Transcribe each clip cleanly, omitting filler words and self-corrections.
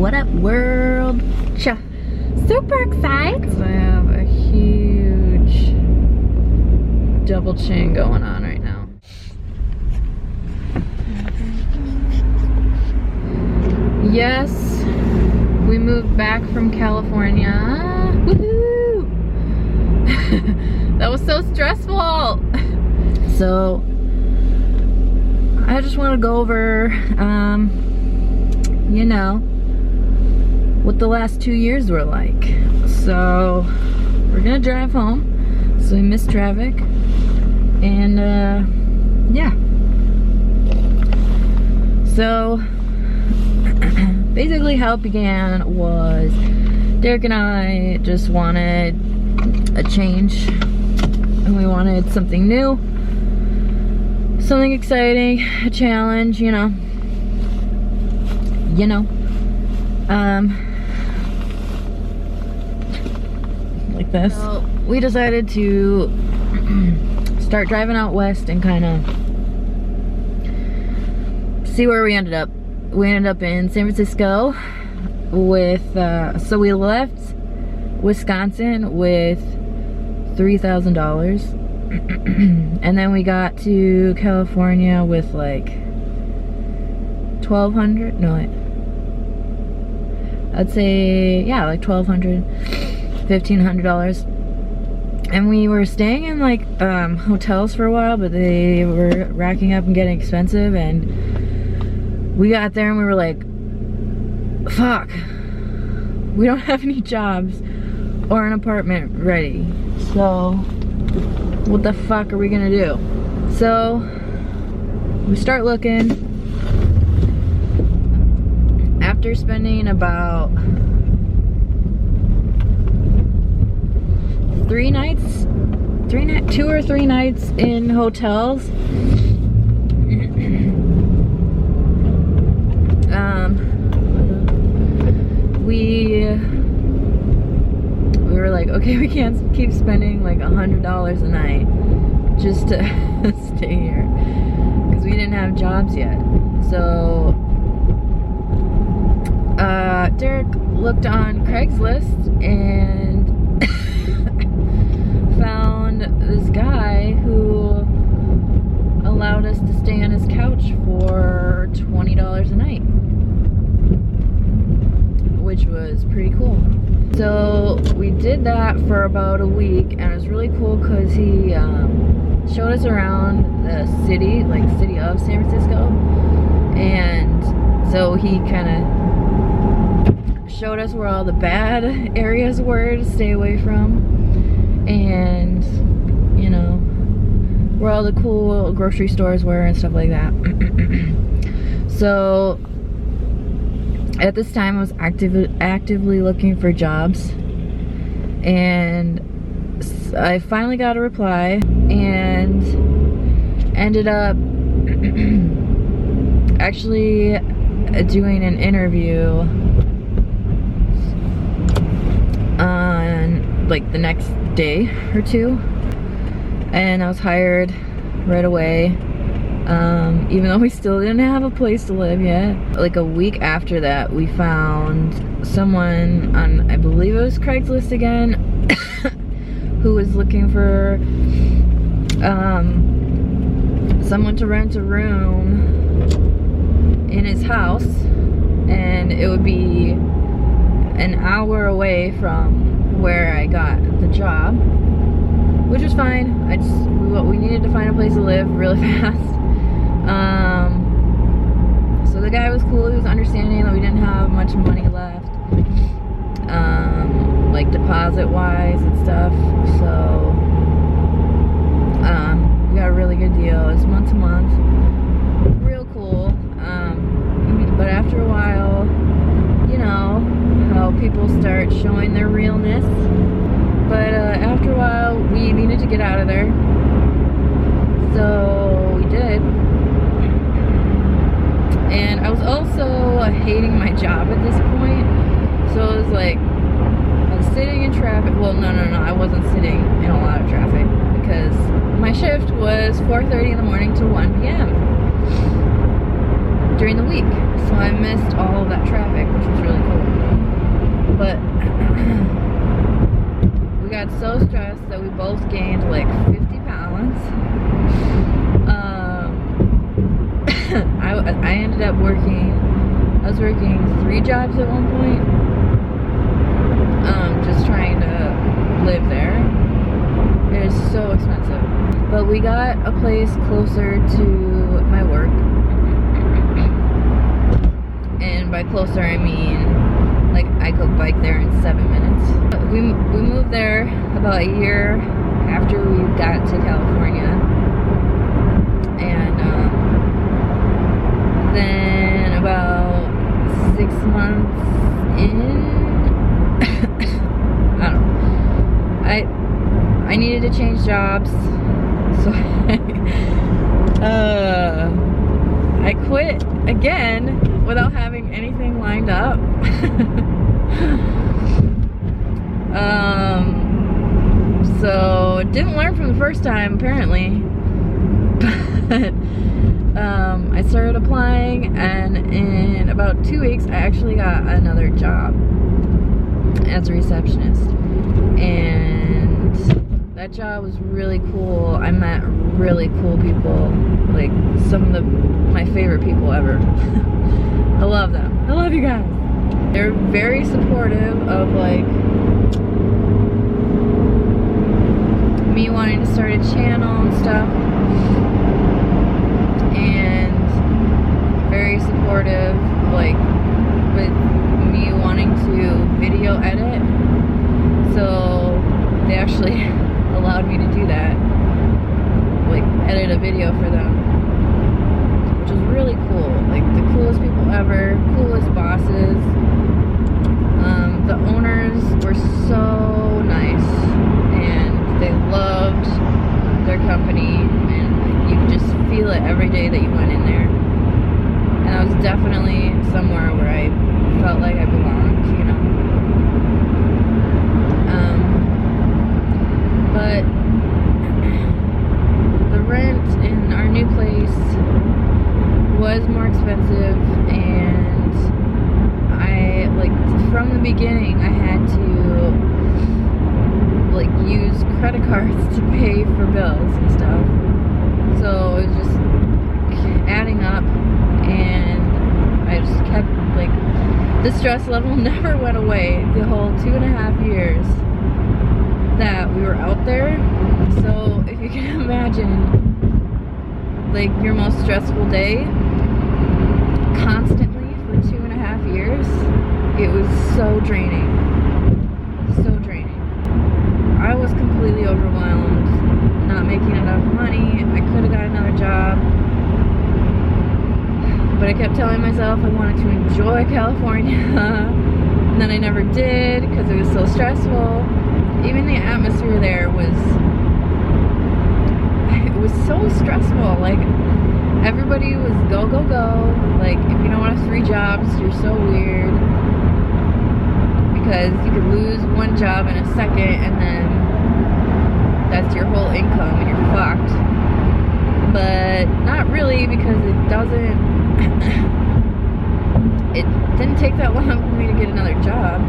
What up, world? Cha. Super excited. Because I have a huge double chin going on right now. Yes, we moved back from California. Woohoo! That was so stressful. So I just want to go over, you know, what the last 2 years were like. So we're gonna drive home, so we missed traffic, and yeah. So basically how it began was Derek and I just wanted a change, and we wanted something new, something exciting, a challenge, you know. Like this. So we decided to start driving out west and kind of see where we ended up. We ended up in San Francisco with, so we left Wisconsin with $3,000. And then we got to California with like $1,200. No, I'd say, yeah, like $1,200, $1,500. And we were staying in like hotels for a while, but they were racking up and getting expensive. And we got there and we were like, fuck, we don't have any jobs or an apartment ready. So what the fuck are we gonna do? So we start looking. After spending about 2 or 3 nights in hotels, we were like, okay, we can't keep spending like $100 a night just to stay here, because we didn't have jobs yet. So Derek looked on Craigslist and found this guy who allowed us to stay on his couch for $20 a night, which was pretty cool. So we did that for about a week, and it was really cool because he showed us around the city, like city of San Francisco, and so he kind of showed us where all the bad areas were to stay away from, and you know, where all the cool grocery stores were and stuff like that. So at this time I was actively looking for jobs, and I finally got a reply and ended up actually doing an interview on like the next day or two, and I was hired right away, even though we still didn't have a place to live yet. Like a week after that, we found someone on, I believe it was Craigslist again, who was looking for someone to rent a room in his house, and it would be an hour away from where I got the job, which was fine. We needed to find a place to live really fast. So the guy was cool. He was understanding that we didn't have much money left, like deposit wise and stuff. So we got a really good deal. It was month to month, real cool. But after a while, you know how people start showing their realness. But after a while, we needed to get out of there, so we did. And I was also hating my job at this point, so it was like I was sitting in traffic. Well, no, I wasn't sitting in a lot of traffic, because my shift was 4:30 in the morning to 1 p.m. during the week, so I missed all of that traffic, which was really cool. both gained like 50 pounds. I ended up I was working 3 jobs at one point, just trying to live there. It is so expensive. But we got a place closer to my work. And by closer, I mean, like, I could bike there in 7 minutes. We moved there about a year after we got to California. And then about 6 months in, I don't know, I needed to change jobs, so I quit again without having anything lined up. So didn't learn from the first time apparently, but I started applying, and in about 2 weeks I actually got another job as a receptionist, and that job was really cool. I met really cool people, like some of my favorite people ever. I love them. I love you guys. They're very supportive of like me wanting to start a channel and stuff, and very supportive like with me wanting to video edit. So they actually allowed me to do that, like edit a video for them, which is really cool. Like the coolest people ever, coolest bosses. The owners were so nice, and they loved their company, and you could just feel it every day that you went in there. And I was definitely somewhere where I felt like I belonged, you know. But the rent in our new place was more expensive, and I, like, from the beginning I had to like use credit cards to pay for bills and stuff. So it was just adding up, and I just kept, like, the stress level never went away the whole 2.5 years that we were out there. So if you can imagine, like, your most stressful day constantly for 2.5 years, it was so draining. So draining. I was completely overwhelmed, not making enough money. I could have got another job, but I kept telling myself I wanted to enjoy California, and then I never did because it was so stressful. Even the atmosphere there was so stressful. Like, everybody was go, go, go. Like, if you don't have 3 jobs, you're so weird, because you could lose one job in a second, and then that's your whole income and you're fucked. But not really, because it didn't take that long for me to get another job.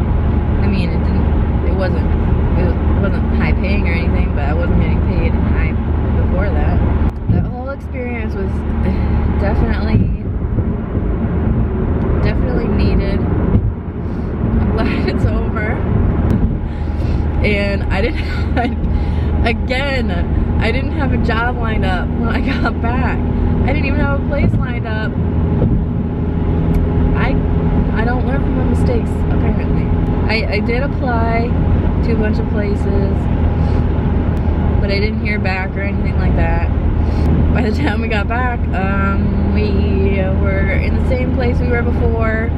I mean, it wasn't high paying or anything, but I wasn't getting paid high before that. That whole experience was definitely needed. I'm glad it's over. And I didn't have a job lined up when I got back. I didn't even have a place lined up. I don't learn from my mistakes, apparently. I did apply to a bunch of places, but I didn't hear back or anything like that. By the time we got back, we were in the same place we were before,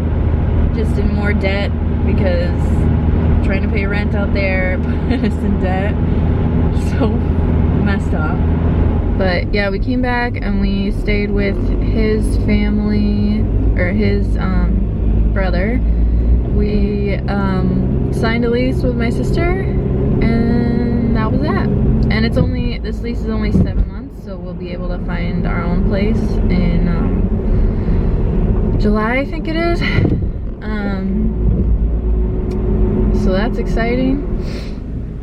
just in more debt, because trying to pay rent out there put us in debt. So messed up. But yeah, we came back and we stayed with his family, or his brother. We signed a lease with my sister, and that was that. And this lease is only 7 months, so we'll be able to find our own place in July, I think it is. So that's exciting.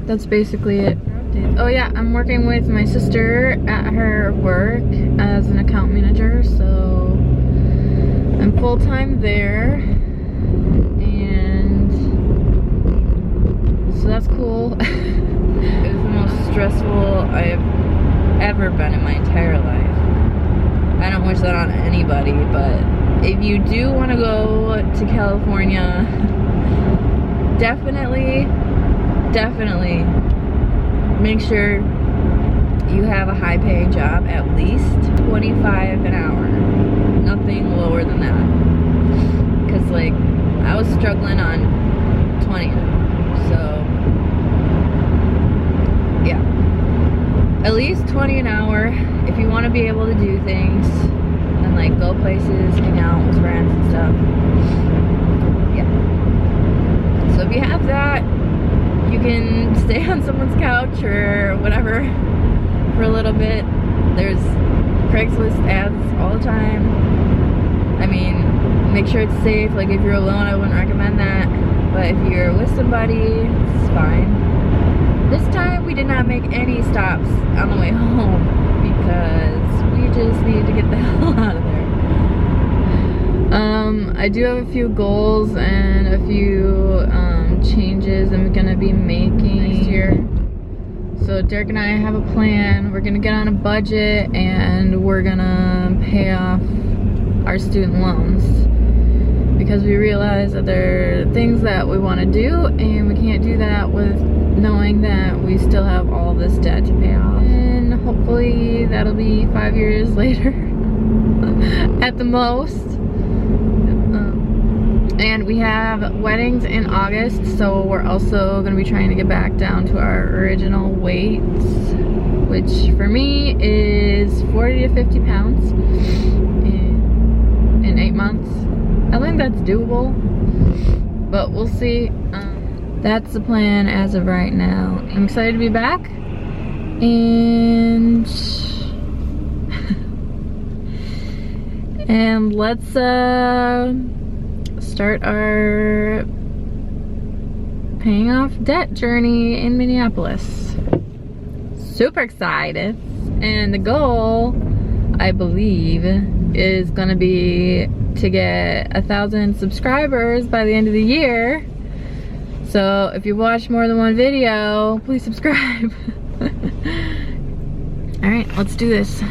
That's basically it. updates. Oh yeah, I'm working with my sister at her work as an account manager, so I'm full-time there, and so that's cool. It was the most stressful I've ever been in my entire life. I don't wish that on anybody, but if you do want to go to California, definitely make sure you have a high paying job, at least 25 an hour, nothing lower than that, because like I was struggling on 20, so yeah, at least 20 an hour if you want to be able to do things and like go places, hang out with friends and stuff. Yeah, so if you have that, you can stay on someone's couch or whatever for a little bit. There's Craigslist ads all the time. I mean, make sure it's safe. Like if you're alone, I wouldn't recommend that, but if you're with somebody, it's fine. This time we did not make any stops on the way home because we just needed to get the hell out of there. I do have a few goals and a few changes I'm gonna be making next year. So Derek and I have a plan. We're gonna get on a budget and we're gonna pay off our student loans, because we realize that there are things that we want to do and we can't do that with knowing that we still have all this debt to pay off. And hopefully that'll be 5 years later at the most. And we have weddings in August, so we're also going to be trying to get back down to our original weights, which for me is 40 to 50 pounds in 8 months. I think that's doable, but we'll see. That's the plan as of right now. I'm excited to be back, and and let's start our paying off debt journey in Minneapolis. Super excited. And the goal, I believe, is gonna be to get 1,000 subscribers by the end of the year. So if you watch more than one video, please subscribe. All right, let's do this.